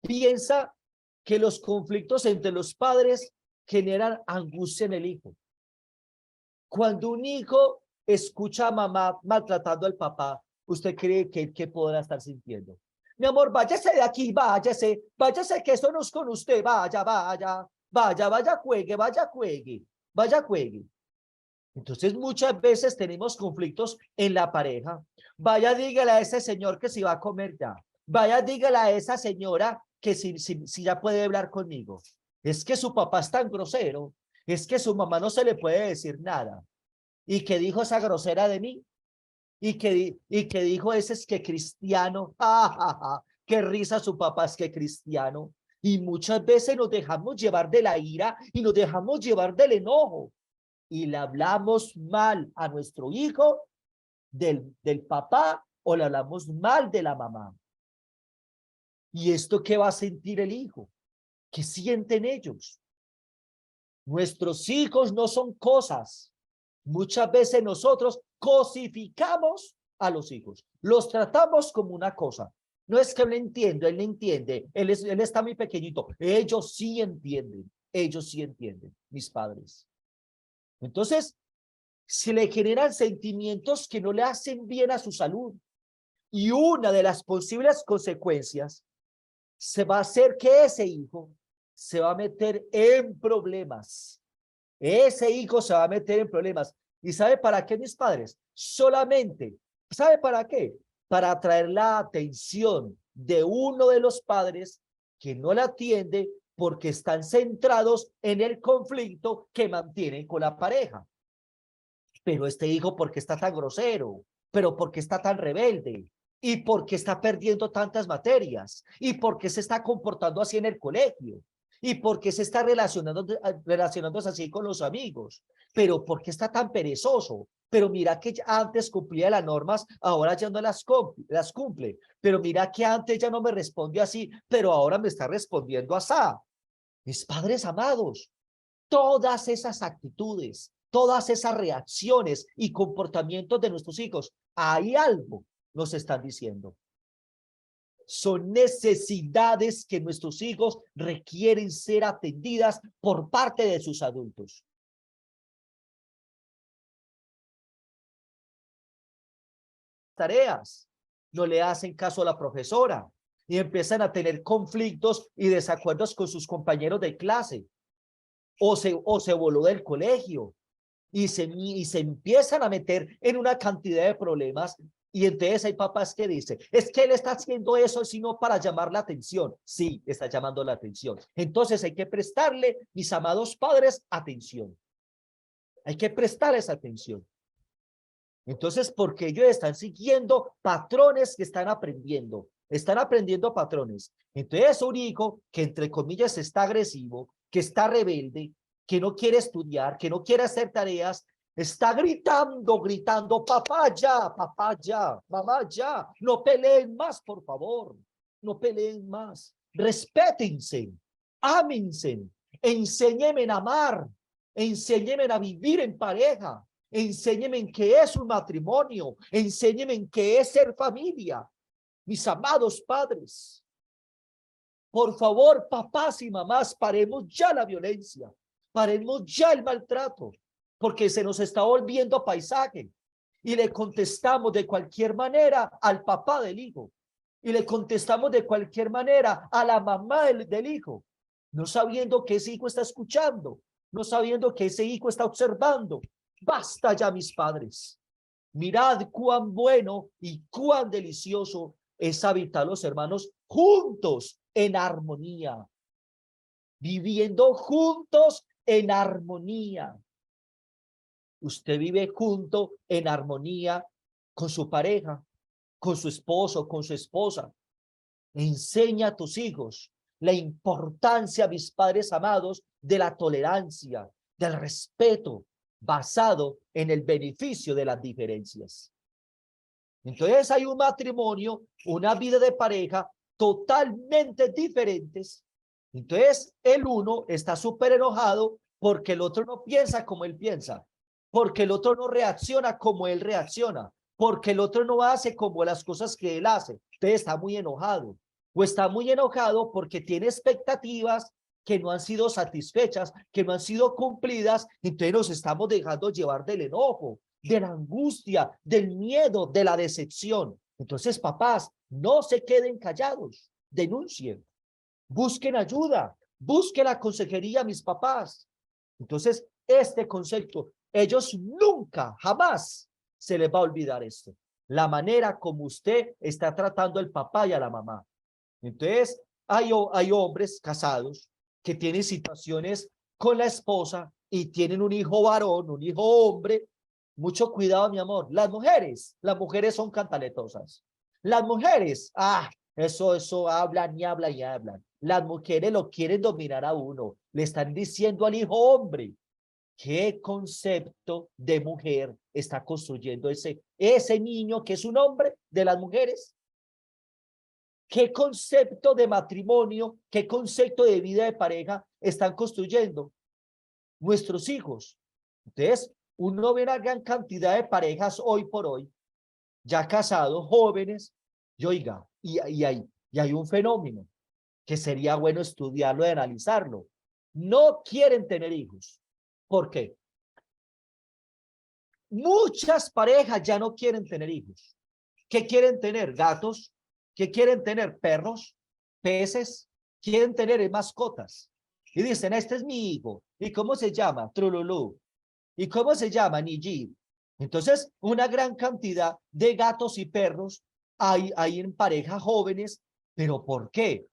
Piensa que los conflictos entre los padres generan angustia en el hijo. Cuando un hijo escucha a mamá maltratando al papá, ¿usted cree que podrá estar sintiendo? Mi amor, váyase de aquí, váyase, que eso no es con usted, vaya, juegue. Entonces, muchas veces tenemos conflictos en la pareja. Vaya, dígale a ese señor que si va a comer ya. Vaya, dígale a esa señora que si ya puede hablar conmigo. Es que su papá es tan grosero. Es que su mamá no se le puede decir nada. ¿Y qué dijo esa grosera de mí? ¿Y que dijo ese es que cristiano? Qué risa su papá es que cristiano. Y muchas veces nos dejamos llevar de la ira y nos dejamos llevar del enojo. Y le hablamos mal a nuestro hijo del papá o le hablamos mal de la mamá. ¿Y esto qué va a sentir el hijo? ¿Qué sienten ellos? Nuestros hijos no son cosas. Muchas veces nosotros cosificamos a los hijos. Los tratamos como una cosa. No es que él entienda, él no entiende. Él está muy pequeñito. Ellos sí entienden, mis padres. Entonces, se le generan sentimientos que no le hacen bien a su salud. Y una de las posibles consecuencias se va a hacer que ese hijo se va a meter en problemas. Ese hijo se va a meter en problemas. ¿Y sabe para qué, mis padres? Solamente, ¿sabe para qué? Para atraer la atención de uno de los padres que no la atiende porque están centrados en el conflicto que mantienen con la pareja. Pero este hijo, ¿por qué está tan grosero? ¿Pero por qué está tan rebelde? ¿Y por qué está perdiendo tantas materias? ¿Y por qué se está comportando así en el colegio? ¿Y por qué se está relacionándose así con los amigos? ¿Pero por qué está tan perezoso? Pero mira que antes cumplía las normas, ahora ya no las cumple. Pero mira que antes ya no me respondió así, pero ahora me está respondiendo así. Mis padres amados, todas esas actitudes, todas esas reacciones y comportamientos de nuestros hijos, hay algo nos están diciendo. Son necesidades que nuestros hijos requieren ser atendidas por parte de sus adultos. Tareas, no le hacen caso a la profesora y empiezan a tener conflictos y desacuerdos con sus compañeros de clase o se voló del colegio y se empiezan a meter en una cantidad de problemas. Y entonces hay papás que dicen, es que él está haciendo eso sino para llamar la atención. Sí, está llamando la atención. Entonces hay que prestarle, mis amados padres, atención. Hay que prestarles atención. Entonces, porque ellos están siguiendo patrones que están aprendiendo patrones. Entonces, un hijo que entre comillas está agresivo, que está rebelde, que no quiere estudiar, que no quiere hacer tareas, está gritando, papá ya, mamá ya, no peleen más, por favor, no peleen más, respétense, ámense, enséñenme a amar, enséñenme a vivir en pareja. Enséñenme en qué es un matrimonio. Enséñenme en qué es ser familia. Mis amados padres, por favor, papás y mamás, paremos ya la violencia. Paremos ya el maltrato, porque se nos está volviendo paisaje. Y le contestamos de cualquier manera al papá del hijo. Y le contestamos de cualquier manera a la mamá del hijo. No sabiendo que ese hijo está escuchando. No sabiendo que ese hijo está observando. Basta ya, mis padres. Mirad cuán bueno y cuán delicioso es habitar los hermanos juntos en armonía, viviendo juntos en armonía. Usted vive junto en armonía con su pareja, con su esposo, con su esposa. Enseña a tus hijos la importancia, mis padres amados, de la tolerancia, del respeto, basado en el beneficio de las diferencias. Entonces hay un matrimonio, una vida de pareja totalmente diferentes. Entonces, el uno está súper enojado porque el otro no piensa como él piensa, porque el otro no reacciona como él reacciona, porque el otro no hace como las cosas que él hace. Entonces, está muy enojado. O está muy enojado porque tiene expectativas que no han sido satisfechas, que no han sido cumplidas. Entonces, nos estamos dejando llevar del enojo, de la angustia, del miedo, de la decepción. Entonces, papás, no se queden callados, denuncien, busquen ayuda, busquen la consejería, mis papás. Entonces, este concepto, ellos nunca, jamás se les va a olvidar esto. La manera como usted está tratando al papá y a la mamá. Entonces, hay hombres casados que tienen situaciones con la esposa y tienen un hijo varón, un hijo hombre. Mucho cuidado, mi amor. Las mujeres son cantaletosas. Las mujeres, eso hablan y hablan y hablan. Las mujeres lo quieren dominar a uno. Le están diciendo al hijo hombre. ¿Qué concepto de mujer está construyendo ese niño que es un hombre de las mujeres? ¿Qué concepto de matrimonio, qué concepto de vida de pareja están construyendo nuestros hijos? Entonces, uno ve una gran cantidad de parejas hoy por hoy, ya casados, jóvenes, y oiga, y hay un fenómeno que sería bueno estudiarlo y analizarlo. No quieren tener hijos. ¿Por qué? Muchas parejas ya no quieren tener hijos. ¿Qué quieren tener? Gatos. ¿Qué quieren tener? Perros, peces. Quieren tener mascotas. Y dicen, este es mi hijo. ¿Y cómo se llama? Trululú. ¿Y cómo se llama? Niji. Entonces, una gran cantidad de gatos y perros hay en parejas jóvenes. ¿Pero por qué?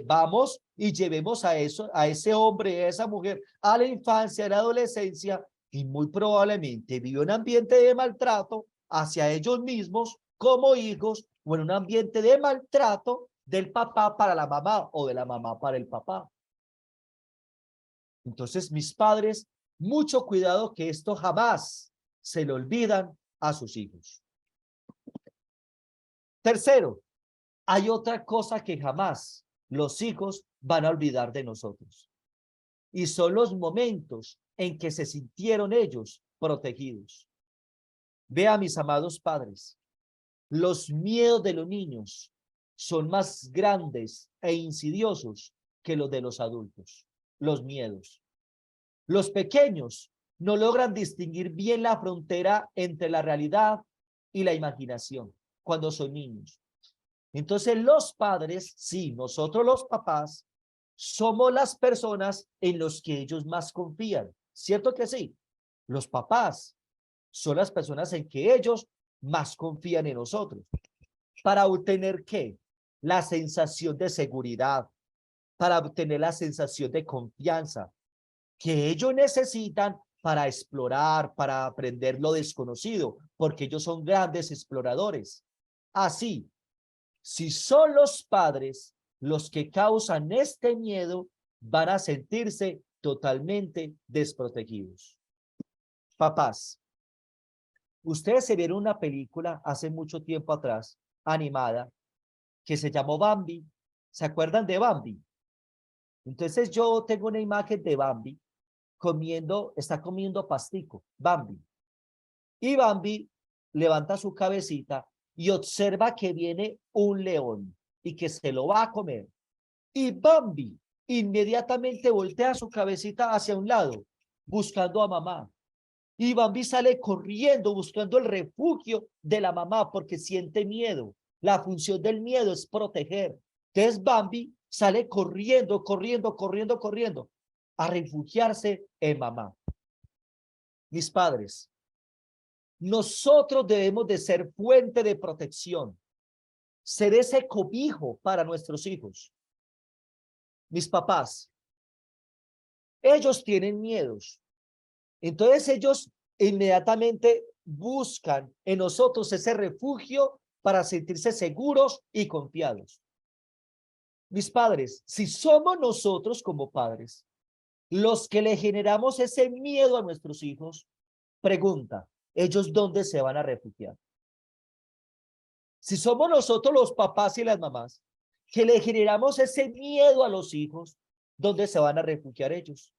Vamos y llevemos a ese hombre, a esa mujer, a la infancia, a la adolescencia, y muy probablemente vive un ambiente de maltrato hacia ellos mismos como hijos o en un ambiente de maltrato del papá para la mamá o de la mamá para el papá. Entonces, mis padres, mucho cuidado que esto jamás se le olvidan a sus hijos. Tercero, hay otra cosa que jamás los hijos van a olvidar de nosotros. Y son los momentos en que se sintieron ellos protegidos. Vea, mis amados padres, los miedos de los niños son más grandes e insidiosos que los de los adultos. Los miedos. Los pequeños no logran distinguir bien la frontera entre la realidad y la imaginación cuando son niños. Entonces los padres, sí, nosotros los papás, somos las personas en los que ellos más confían. ¿Cierto que sí? Los papás son las personas en que ellos más confían en nosotros. ¿Para obtener qué? La sensación de seguridad, para obtener la sensación de confianza que ellos necesitan para explorar, para aprender lo desconocido, porque ellos son grandes exploradores. Así, si son los padres los que causan este miedo, van a sentirse totalmente desprotegidos. Papás, ustedes se vieron una película hace mucho tiempo atrás, animada, que se llamó Bambi. ¿Se acuerdan de Bambi? Entonces yo tengo una imagen de Bambi está comiendo pastico, Bambi. Y Bambi levanta su cabecita y observa que viene un león y que se lo va a comer. Y Bambi inmediatamente voltea su cabecita hacia un lado, buscando a mamá. Y Bambi sale corriendo, buscando el refugio de la mamá porque siente miedo. La función del miedo es proteger. Entonces Bambi sale corriendo, corriendo, corriendo, corriendo a refugiarse en mamá. Mis padres, nosotros debemos de ser fuente de protección, ser ese cobijo para nuestros hijos. Mis papás, ellos tienen miedos. Entonces ellos inmediatamente buscan en nosotros ese refugio para sentirse seguros y confiados. Mis padres, si somos nosotros como padres los que le generamos ese miedo a nuestros hijos, pregunta, ¿ellos dónde se van a refugiar? Si somos nosotros los papás y las mamás que le generamos ese miedo a los hijos, ¿dónde se van a refugiar ellos?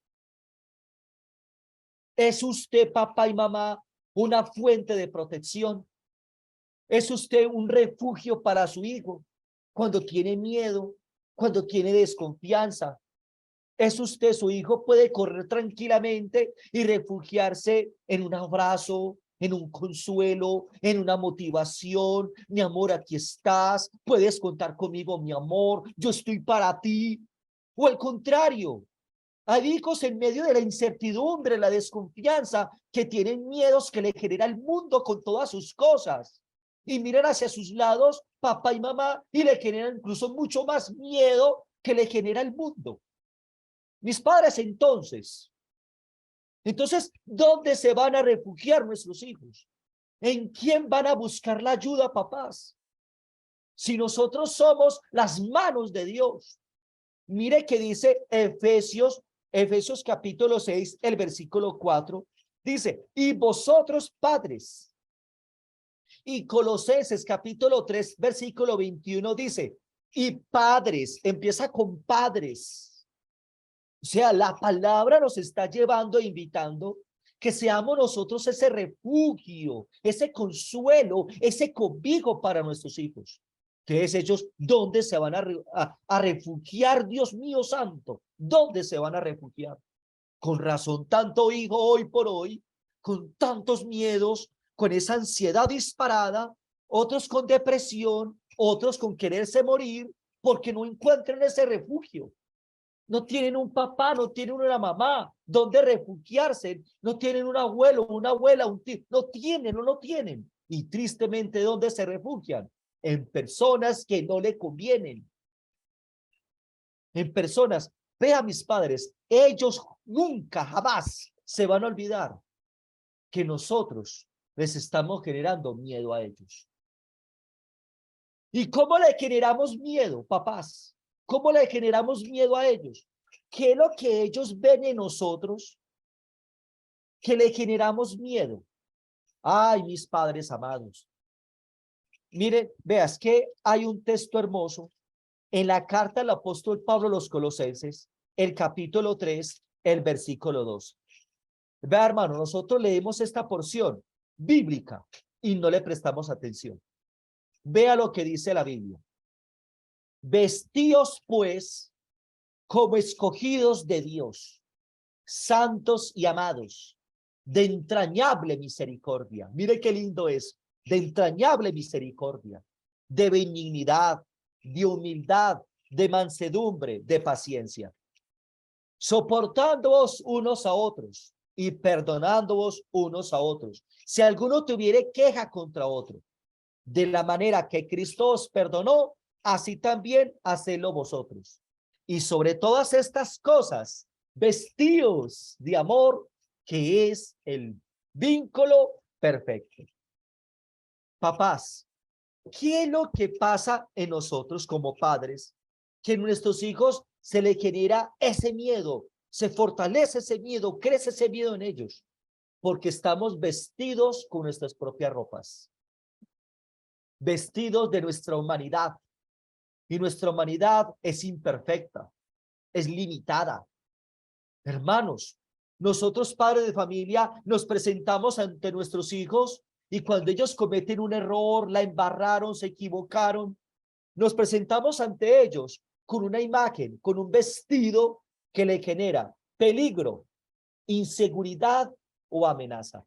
¿Es usted, papá y mamá, una fuente de protección? ¿Es usted un refugio para su hijo cuando tiene miedo, cuando tiene desconfianza? ¿Es usted, su hijo, puede correr tranquilamente y refugiarse en un abrazo, en un consuelo, en una motivación? Mi amor, aquí estás, puedes contar conmigo, mi amor, yo estoy para ti. O al contrario, hay hijos en medio de la incertidumbre, la desconfianza, que tienen miedos que le genera el mundo con todas sus cosas. Y miran hacia sus lados, papá y mamá, y le generan incluso mucho más miedo que le genera el mundo. Mis padres entonces, ¿dónde se van a refugiar nuestros hijos? ¿En quién van a buscar la ayuda, papás? Si nosotros somos las manos de Dios. Mire que dice Efesios capítulo 6, el versículo 4, dice, y vosotros padres. Y Colosenses capítulo 3, versículo 21 dice, y padres, empieza con padres. O sea, la palabra nos está llevando e invitando que seamos nosotros ese refugio, ese consuelo, ese cobijo para nuestros hijos. ¿Qué es ellos? ¿Dónde se van a refugiar, Dios mío santo? ¿Dónde se van a refugiar? Con razón, tanto hijo hoy por hoy, con tantos miedos, con esa ansiedad disparada, otros con depresión, otros con quererse morir, porque no encuentran ese refugio. No tienen un papá, no tienen una mamá donde refugiarse, no tienen un abuelo, una abuela, un tío, no lo tienen. Y tristemente, ¿dónde se refugian? En personas que no le convienen. En personas, vea mis padres, ellos nunca, jamás se van a olvidar que nosotros les estamos generando miedo a ellos. ¿Y cómo le generamos miedo, papás? ¿Cómo le generamos miedo a ellos? ¿Qué es lo que ellos ven en nosotros que le generamos miedo? Ay, mis padres amados. Mire, veas que hay un texto hermoso en la carta del apóstol Pablo a los Colosenses, el capítulo 3, el versículo 2. Vea, hermano, nosotros leemos esta porción bíblica y no le prestamos atención. Vea lo que dice la Biblia. Vestíos, pues, como escogidos de Dios, santos y amados, de entrañable misericordia. Mire qué lindo es, de entrañable misericordia, de benignidad, de humildad, de mansedumbre, de paciencia, soportándoos unos a otros y perdonándoos unos a otros. Si alguno tuviere queja contra otro, de la manera que Cristo os perdonó, así también hacedlo vosotros. Y sobre todas estas cosas, vestíos de amor, que es el vínculo perfecto. Papás, ¿qué es lo que pasa en nosotros como padres? Que en nuestros hijos se le genera ese miedo, se fortalece ese miedo, crece ese miedo en ellos, porque estamos vestidos con nuestras propias ropas, vestidos de nuestra humanidad, y nuestra humanidad es imperfecta, es limitada. Hermanos, nosotros padres de familia nos presentamos ante nuestros hijos y cuando ellos cometen un error, la embarraron, se equivocaron, nos presentamos ante ellos con una imagen, con un vestido que le genera peligro, inseguridad o amenaza.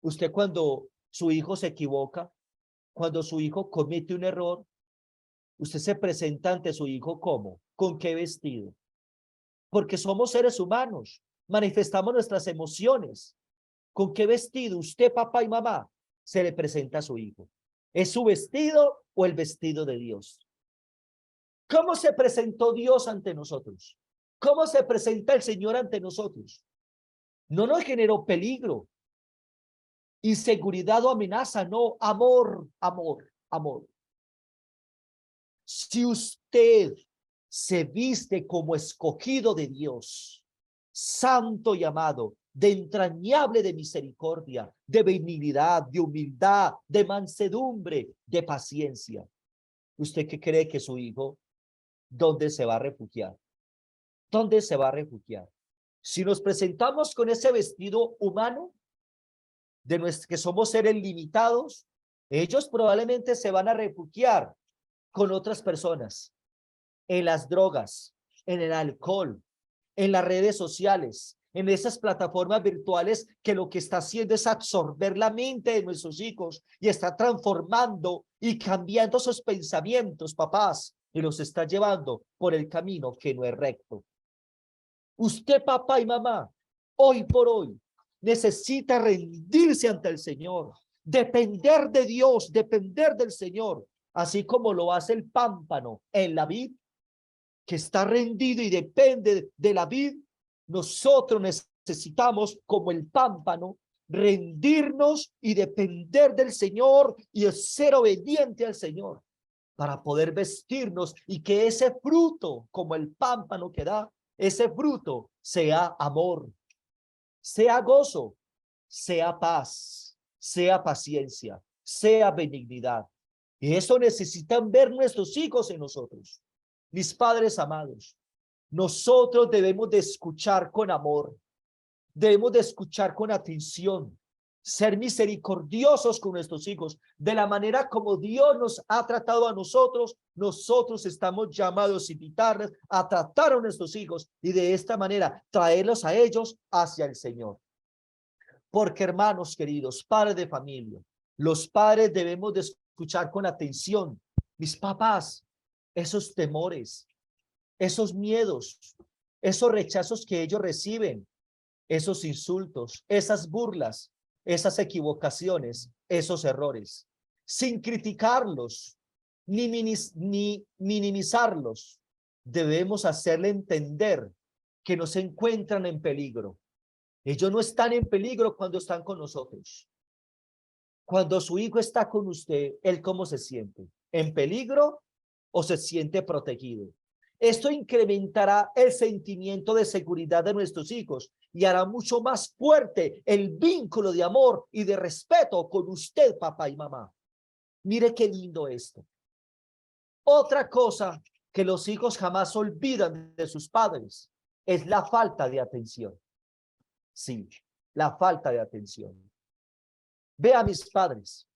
Usted cuando su hijo se equivoca, cuando su hijo comete un error, usted se presenta ante su hijo ¿cómo? ¿Con qué vestido? Porque somos seres humanos, manifestamos nuestras emociones. ¿Con qué vestido usted, papá y mamá, se le presenta a su hijo? ¿Es su vestido o el vestido de Dios? ¿Cómo se presentó Dios ante nosotros? ¿Cómo se presenta el Señor ante nosotros? No nos generó peligro, inseguridad o amenaza, no, amor, amor, amor. Si usted se viste como escogido de Dios, santo y amado, de entrañable de misericordia, de benignidad, de humildad, de mansedumbre, de paciencia. ¿Usted qué cree que su hijo, dónde se va a refugiar? ¿Dónde se va a refugiar? Si nos presentamos con ese vestido humano, que somos seres limitados, ellos probablemente se van a refugiar con otras personas, en las drogas, en el alcohol, en las redes sociales, en esas plataformas virtuales que lo que está haciendo es absorber la mente de nuestros hijos y está transformando y cambiando sus pensamientos, papás, y los está llevando por el camino que no es recto. Usted, papá y mamá, hoy por hoy, necesita rendirse ante el Señor, depender de Dios, depender del Señor, así como lo hace el pámpano en la vid, que está rendido y depende de la vid. Nosotros necesitamos, como el pámpano, rendirnos y depender del Señor y ser obediente al Señor para poder vestirnos y que ese fruto, como el pámpano que da, ese fruto sea amor, sea gozo, sea paz, sea paciencia, sea benignidad. Y eso necesitan ver nuestros hijos en nosotros. Mis padres amados, nosotros debemos de escuchar con amor, debemos de escuchar con atención, ser misericordiosos con nuestros hijos, de la manera como Dios nos ha tratado a nosotros. Nosotros estamos llamados a invitarles a tratar a nuestros hijos y de esta manera traerlos a ellos hacia el Señor. Porque, hermanos queridos, padres de familia, los padres debemos de escuchar con atención, mis papás, esos temores, esos miedos, esos rechazos que ellos reciben, esos insultos, esas burlas, esas equivocaciones, esos errores, sin criticarlos ni minimizarlos. Debemos hacerle entender que no se encuentran en peligro. Ellos no están en peligro cuando están con nosotros. Cuando su hijo está con usted, ¿él cómo se siente? ¿En peligro o se siente protegido? Esto incrementará el sentimiento de seguridad de nuestros hijos y hará mucho más fuerte el vínculo de amor y de respeto con usted, papá y mamá. Mire qué lindo esto. Otra cosa que los hijos jamás olvidan de sus padres es la falta de atención. Sí, la falta de atención. Vea, mis padres,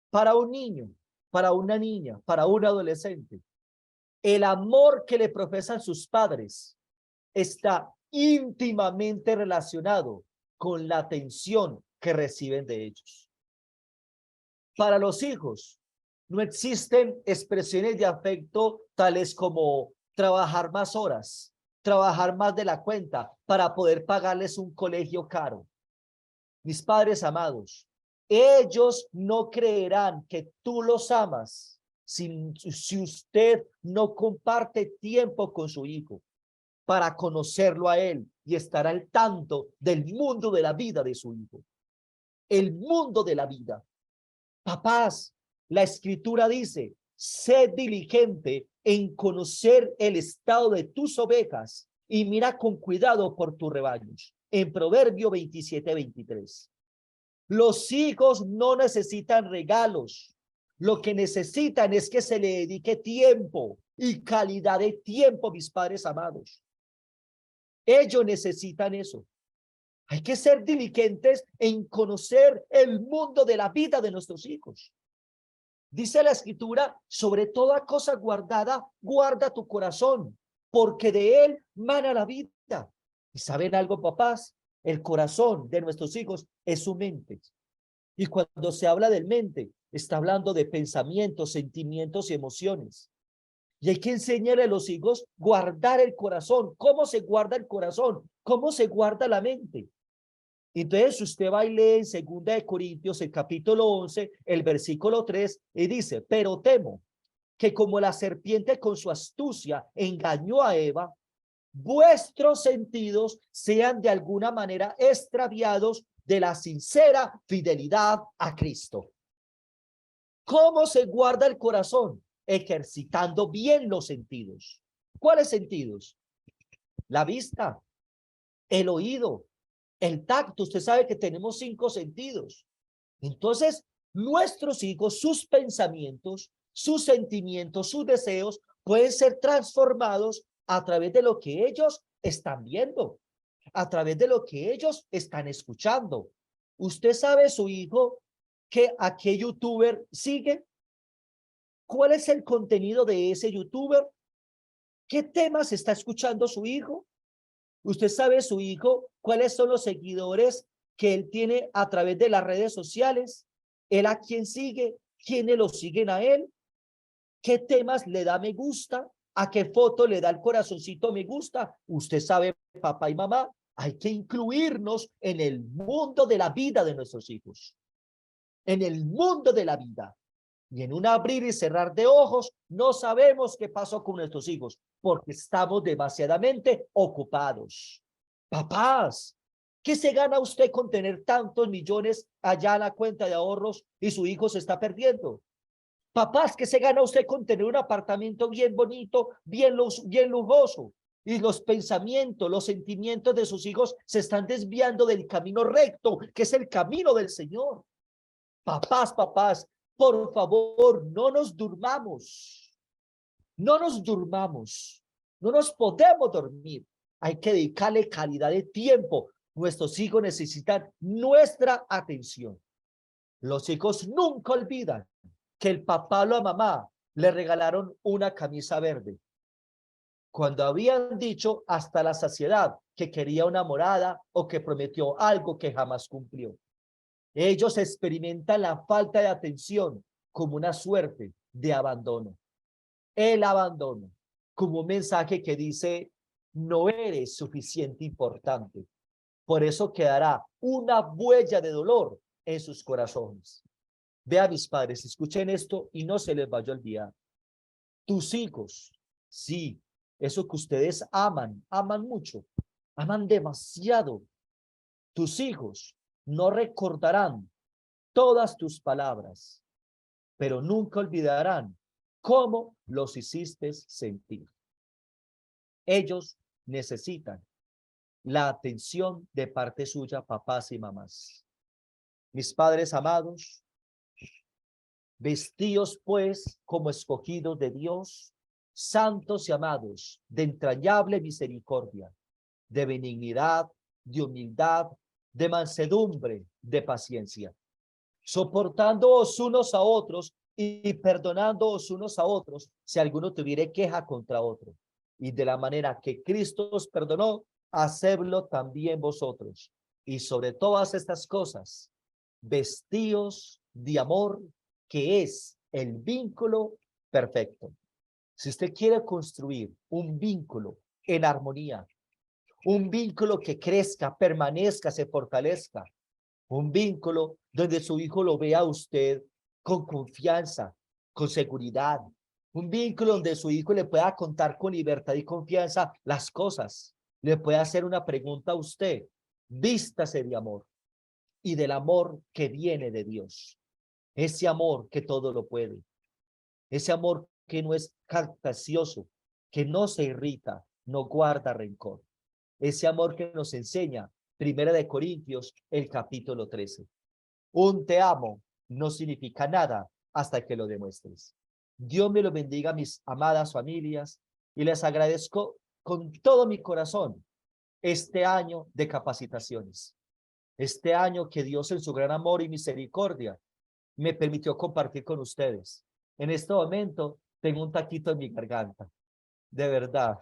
para un niño, para una niña, para un adolescente, el amor que le profesan sus padres está íntimamente relacionado con la atención que reciben de ellos. Para los hijos, no existen expresiones de afecto tales como trabajar más horas, trabajar más de la cuenta para poder pagarles un colegio caro. Mis padres amados, ellos no creerán que tú los amas si usted no comparte tiempo con su hijo para conocerlo a él y estar al tanto del mundo de la vida de su hijo. El mundo de la vida. Papás, la escritura dice, sé diligente en conocer el estado de tus ovejas y mira con cuidado por tus rebaños. En Proverbio 27:23. Los hijos no necesitan regalos. Lo que necesitan es que se le dedique tiempo y calidad de tiempo, mis padres amados. Ellos necesitan eso. Hay que ser diligentes en conocer el mundo de la vida de nuestros hijos. Dice la escritura, sobre toda cosa guardada, guarda tu corazón, porque de él mana la vida. ¿Y saben algo, papás? El corazón de nuestros hijos es su mente. Y cuando se habla del mente, está hablando de pensamientos, sentimientos y emociones. Y hay que enseñarle a los hijos guardar el corazón. ¿Cómo se guarda el corazón? ¿Cómo se guarda la mente? Entonces usted va y lee en 2 Corintios, el capítulo 11, el versículo 3, y dice, pero temo que como la serpiente con su astucia engañó a Eva, vuestros sentidos sean de alguna manera extraviados de la sincera fidelidad a Cristo. ¿Cómo se guarda el corazón? Ejercitando bien los sentidos. ¿Cuáles sentidos? La vista, el oído, El tacto, usted sabe que tenemos 5 sentidos. Entonces, nuestros hijos, sus pensamientos, sus sentimientos, sus deseos pueden ser transformados a través de lo que ellos están viendo, a través de lo que ellos están escuchando. ¿Usted sabe, su hijo, a qué youtuber sigue? ¿Cuál es el contenido de ese youtuber? ¿Qué temas está escuchando su hijo? ¿Usted sabe, su hijo, cuáles son los seguidores que él tiene a través de las redes sociales? ¿Él a quién sigue? ¿Quiénes lo siguen a él? ¿Qué temas le da me gusta? ¿A qué foto le da el corazoncito me gusta? Usted sabe, papá y mamá, hay que incluirnos en el mundo de la vida de nuestros hijos, en el mundo de la vida. Y en un abrir y cerrar de ojos, no sabemos qué pasó con nuestros hijos, porque estamos demasiadamente ocupados. Papás, ¿qué se gana usted con tener tantos millones allá en la cuenta de ahorros y su hijo se está perdiendo? Papás, ¿qué se gana usted con tener un apartamento bien bonito, bien lujoso? Y los pensamientos, los sentimientos de sus hijos se están desviando del camino recto, que es el camino del Señor. Papás, por favor, no nos durmamos. No nos durmamos. No nos podemos dormir. Hay que dedicarle calidad de tiempo. Nuestros hijos necesitan nuestra atención. Los hijos nunca olvidan que el papá o la mamá le regalaron una camisa verde, cuando habían dicho hasta la saciedad que quería una morada o que prometió algo que jamás cumplió. Ellos experimentan la falta de atención como una suerte de abandono. El abandono como un mensaje que dice, no eres suficiente importante. Por eso quedará una huella de dolor en sus corazones. Vea, mis padres, escuchen esto y no se les vaya a olvidar. Tus hijos, sí, eso que ustedes aman mucho, aman demasiado. Tus hijos no recordarán todas tus palabras, pero nunca olvidarán cómo los hiciste sentir. Ellos necesitan la atención de parte suya, papás y mamás. Mis padres amados, vestíos pues como escogidos de Dios, santos y amados, de entrañable misericordia, de benignidad, de humildad, de mansedumbre, de paciencia, soportándoos unos a otros y perdonándoos unos a otros si alguno tuviere queja contra otro. Y de la manera que Cristo os perdonó, hacedlo también vosotros. Y sobre todas estas cosas, vestíos de amor, que es el vínculo perfecto. Si usted quiere construir un vínculo en armonía, un vínculo que crezca, permanezca, se fortalezca, un vínculo donde su hijo lo vea a usted con confianza, con seguridad, un vínculo donde su hijo le pueda contar con libertad y confianza las cosas, le puede hacer una pregunta a usted, vístase de amor y del amor que viene de Dios, ese amor que todo lo puede, ese amor que no es capcioso, que no se irrita, no guarda rencor, ese amor que nos enseña Primera de Corintios, el capítulo 13. Un te amo no significa nada hasta que lo demuestres. Dios me lo bendiga, mis amadas familias, y les agradezco con todo mi corazón este año de capacitaciones, este año que Dios en su gran amor y misericordia me permitió compartir con ustedes. En este momento tengo un taquito en mi garganta, de verdad.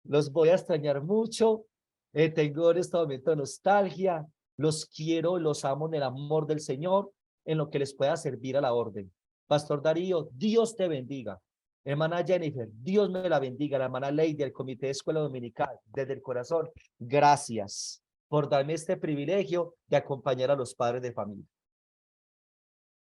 Los voy a extrañar mucho. Tengo en este momento nostalgia. Los quiero, los amo en el amor del Señor, en lo que les pueda servir a la orden. Pastor Darío, Dios te bendiga. Hermana Jennifer, Dios me la bendiga. La hermana Lady del Comité de Escuela Dominical, desde el corazón, gracias por darme este privilegio de acompañar a los padres de familia.